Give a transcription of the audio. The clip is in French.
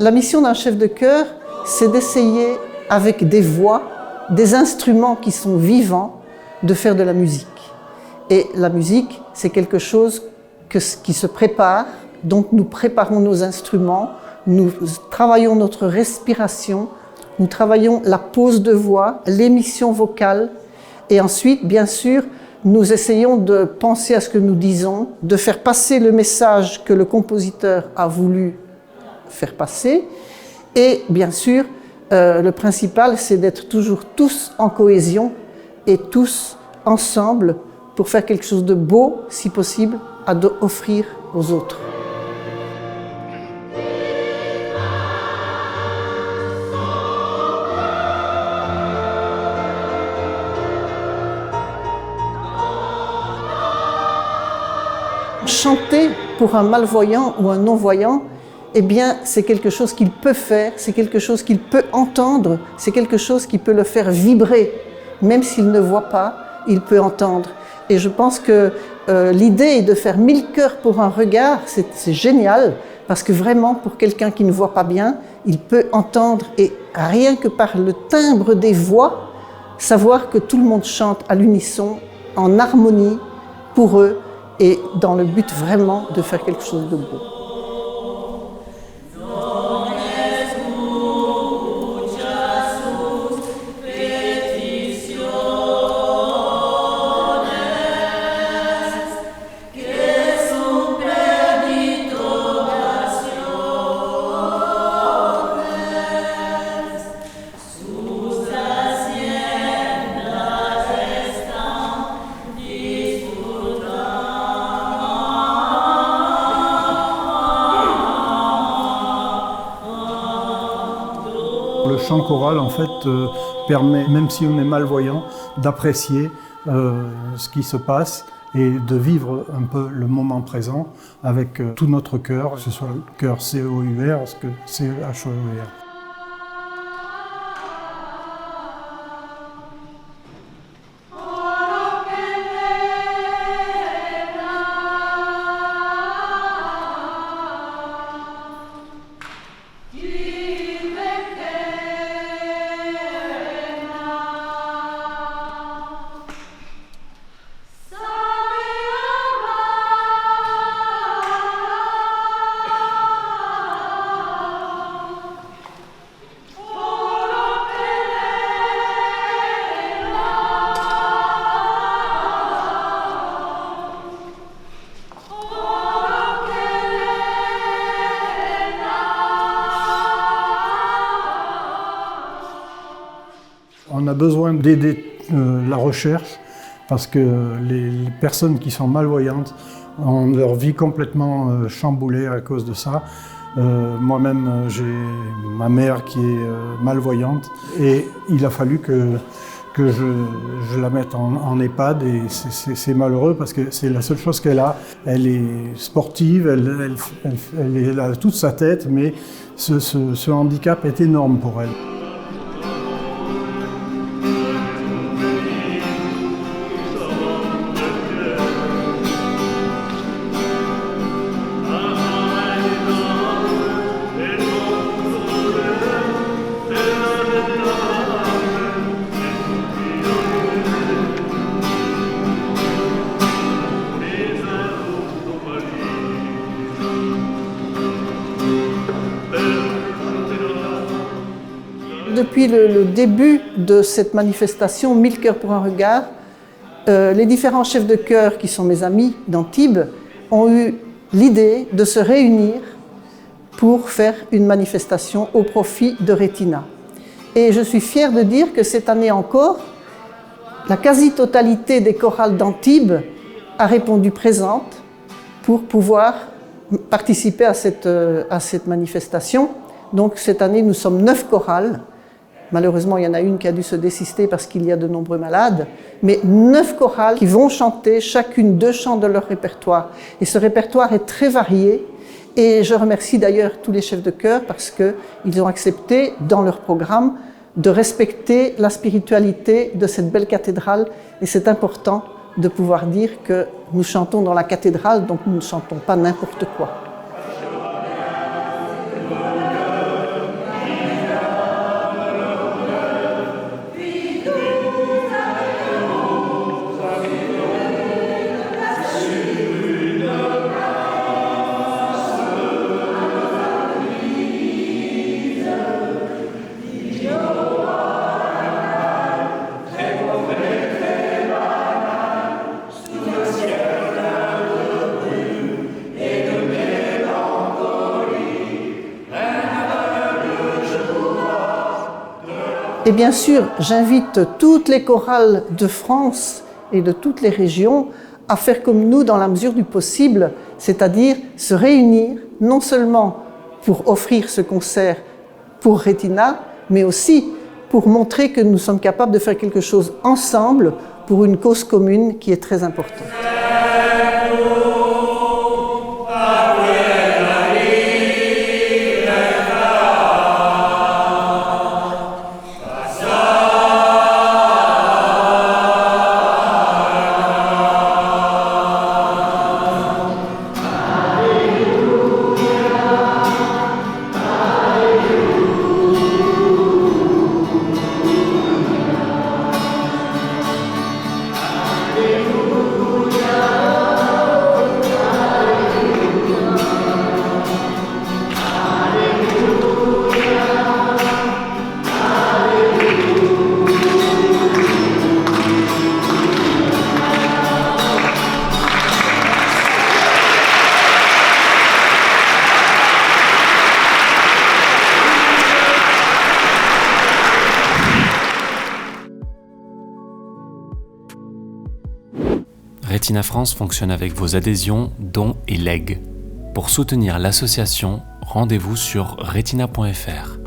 La mission d'un chef de chœur, c'est d'essayer, avec des voix, des instruments qui sont vivants, de faire de la musique. Et la musique, c'est quelque chose qui se prépare, donc nous préparons nos instruments, nous travaillons notre respiration, nous travaillons la pose de voix, l'émission vocale, et ensuite, bien sûr, nous essayons de penser à ce que nous disons, de faire passer le message que le compositeur a voulu faire passer, et bien sûr, le principal, c'est d'être toujours tous en cohésion et tous ensemble pour faire quelque chose de beau, si possible, à offrir aux autres. Chanter pour un malvoyant ou un non-voyant, eh bien, c'est quelque chose qu'il peut faire, c'est quelque chose qu'il peut entendre, c'est quelque chose qui peut le faire vibrer. Même s'il ne voit pas, il peut entendre. Et je pense que l'idée de faire 1000 chœurs pour un regard, c'est génial, parce que vraiment, pour quelqu'un qui ne voit pas bien, il peut entendre, et rien que par le timbre des voix, savoir que tout le monde chante à l'unisson, en harmonie, pour eux, et dans le but vraiment de faire quelque chose de beau. Le chant choral, en fait, permet, même si on est malvoyant, d'apprécier ce qui se passe et de vivre un peu le moment présent avec tout notre cœur, que ce soit le cœur C-O-U-R, que C-H-O-U-R. On a besoin d'aider la recherche parce que les personnes qui sont malvoyantes ont leur vie complètement chamboulée à cause de ça. Moi-même, j'ai ma mère qui est malvoyante et il a fallu que je la mette en EHPAD et c'est malheureux parce que c'est la seule chose qu'elle a. Elle est sportive, elle a toute sa tête, mais ce handicap est énorme pour elle. Depuis le début de cette manifestation, 1000 chœurs pour un regard, les différents chefs de chœur qui sont mes amis d'Antibes ont eu l'idée de se réunir pour faire une manifestation au profit de Retina. Et je suis fière de dire que cette année encore, la quasi-totalité des chorales d'Antibes a répondu présente pour pouvoir participer à cette manifestation. Donc cette année, nous sommes 9 chorales. Malheureusement, il y en a une qui a dû se désister parce qu'il y a de nombreux malades, mais 9 chorales qui vont chanter chacune 2 chants de leur répertoire. Et ce répertoire est très varié et je remercie d'ailleurs tous les chefs de chœur parce qu'ils ont accepté dans leur programme de respecter la spiritualité de cette belle cathédrale et c'est important de pouvoir dire que nous chantons dans la cathédrale, donc nous ne chantons pas n'importe quoi. Et bien sûr, j'invite toutes les chorales de France et de toutes les régions à faire comme nous dans la mesure du possible, c'est-à-dire se réunir non seulement pour offrir ce concert pour Retina, mais aussi pour montrer que nous sommes capables de faire quelque chose ensemble pour une cause commune qui est très importante. Retina France fonctionne avec vos adhésions, dons et legs. Pour soutenir l'association, rendez-vous sur retina.fr.